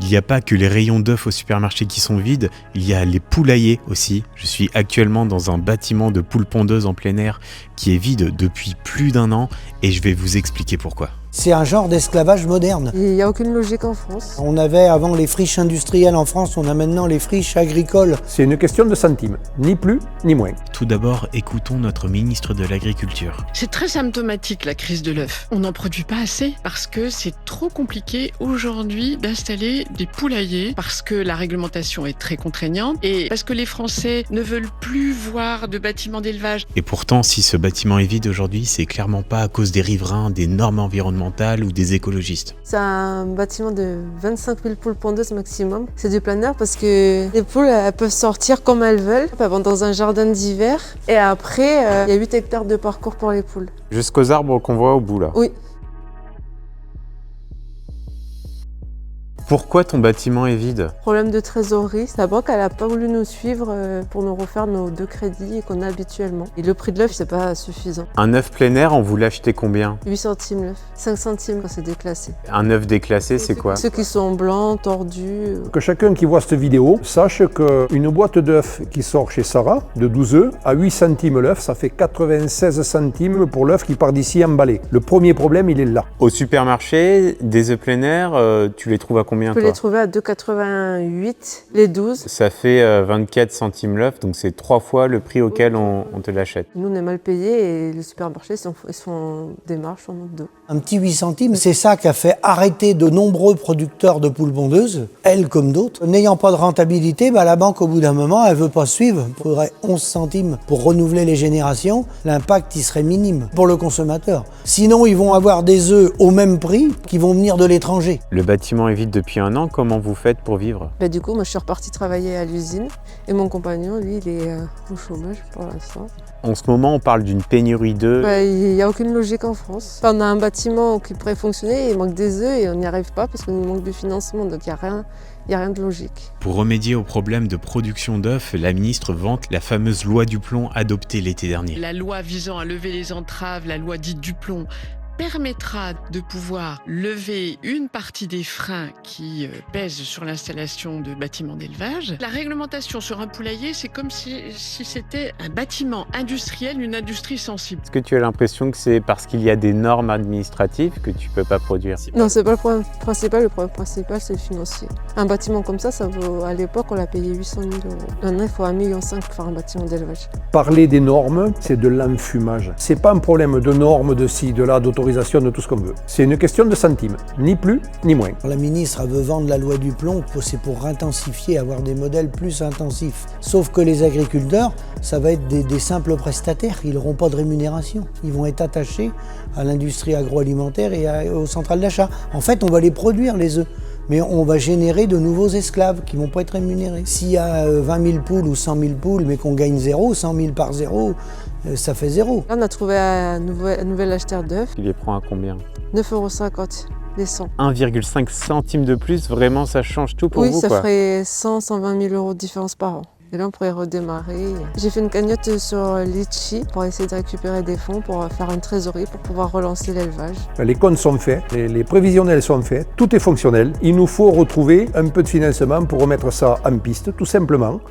Il n'y a pas que les rayons d'œufs au supermarché qui sont vides, il y a les poulaillers aussi. Je suis actuellement dans un bâtiment de poules pondeuses en plein air qui est vide depuis plus d'1 an et je vais vous expliquer pourquoi. C'est un genre d'esclavage moderne. Il n'y a aucune logique en France. On avait avant les friches industrielles en France, on a maintenant les friches agricoles. C'est une question de centimes, ni plus ni moins. Tout d'abord, écoutons notre ministre de l'Agriculture. C'est très symptomatique la crise de l'œuf. On n'en produit pas assez parce que c'est trop compliqué aujourd'hui d'installer des poulaillers parce que la réglementation est très contraignante et parce que les Français ne veulent plus voir de bâtiments d'élevage. Et pourtant, si ce bâtiment est vide aujourd'hui, c'est clairement pas à cause des riverains, des normes environnementales ou des écologistes. C'est un bâtiment de 25 000 poules pondeuses maximum. C'est du plein air parce que les poules elles peuvent sortir comme elles veulent. Elles vont dans un jardin d'hiver et après il y a 8 hectares de parcours pour les poules. Jusqu'aux arbres qu'on voit au bout là. Oui. Pourquoi ton bâtiment est vide? Problème de trésorerie. La banque elle n'a pas voulu nous suivre pour nous refaire nos 2 crédits qu'on a habituellement. Et le prix de l'œuf c'est pas suffisant. Un œuf plein air, on vous l'achetait combien? 8 centimes l'œuf. 5 centimes quand c'est déclassé. Un œuf déclassé, c'est quoi? Ceux qui sont blancs, tordus. Que chacun qui voit cette vidéo sache qu'une boîte d'œufs qui sort chez Sarah, de 12 œufs, à 8 centimes l'œuf, ça fait 96 centimes pour l'œuf qui part d'ici emballé. Le premier problème, il est là. Au supermarché, des œufs plein air, tu les trouves à combien? On peut les trouver à 2,88 les 12. Ça fait 24 centimes l'œuf, donc c'est 3 fois le prix auquel on te l'achète. Nous, on est mal payés et les supermarchés, ils sont en démarche, en monte dos. Un petit 8 centimes, c'est ça qui a fait arrêter de nombreux producteurs de poules pondeuses, elles comme d'autres. N'ayant pas de rentabilité, la banque, au bout d'un moment, elle ne veut pas suivre. Il faudrait 11 centimes pour renouveler les générations. L'impact, il serait minime pour le consommateur. Sinon, ils vont avoir des œufs au même prix qui vont venir de l'étranger. Le bâtiment est vide depuis 1 an, comment vous faites pour vivre? Du coup, moi, je suis repartie travailler à l'usine et mon compagnon, lui, il est au chômage pour l'instant. En ce moment, on parle d'une pénurie d'œufs. Il n'y a aucune logique en France. On a un bâtiment qui pourrait fonctionner, il manque des œufs et on n'y arrive pas parce qu'on manque de financement, donc il n'y a rien de logique. Pour remédier au problème de production d'œufs, la ministre vante la fameuse loi du plomb adoptée l'été dernier. La loi visant à lever les entraves, la loi dite du plomb, permettra de pouvoir lever une partie des freins qui pèsent sur l'installation de bâtiments d'élevage. La réglementation sur un poulailler, c'est comme si c'était un bâtiment industriel, une industrie sensible. Est-ce que tu as l'impression que c'est parce qu'il y a des normes administratives que tu ne peux pas produire? Non, c'est pas le problème principal. Le problème principal, c'est le financier. Un bâtiment comme ça vaut, à l'époque, on l'a payé 800 000 euros. Maintenant, il faut 1,5 million pour faire un bâtiment d'élevage. Parler des normes, c'est de l'enfumage. C'est pas un problème de normes, de ci, de là, d'autorisation, de tout ce qu'on veut. C'est une question de centimes, ni plus ni moins. La ministre elle veut vendre la loi du plomb, c'est pour intensifier, avoir des modèles plus intensifs. Sauf que les agriculteurs, ça va être des simples prestataires, ils n'auront pas de rémunération. Ils vont être attachés à l'industrie agroalimentaire et aux centrales d'achat. En fait, on va les produire, les œufs. Mais on va générer de nouveaux esclaves qui ne vont pas être rémunérés. S'il y a 20 000 poules ou 100 000 poules, mais qu'on gagne 0, 100 000 par 0, ça fait 0. Là, on a trouvé un nouvel acheteur d'œufs. Tu les prends à combien? 9,50 € les 100. 1,5 centime de plus, vraiment ça change tout pour vous? Oui, ça quoi. ferait 120 000 euros de différence par an. Et là, on pourrait redémarrer. J'ai fait une cagnotte sur Litchi pour essayer de récupérer des fonds pour faire une trésorerie pour pouvoir relancer l'élevage. Les comptes sont faits, les prévisionnels sont faits, tout est fonctionnel. Il nous faut retrouver un peu de financement pour remettre ça en piste, tout simplement.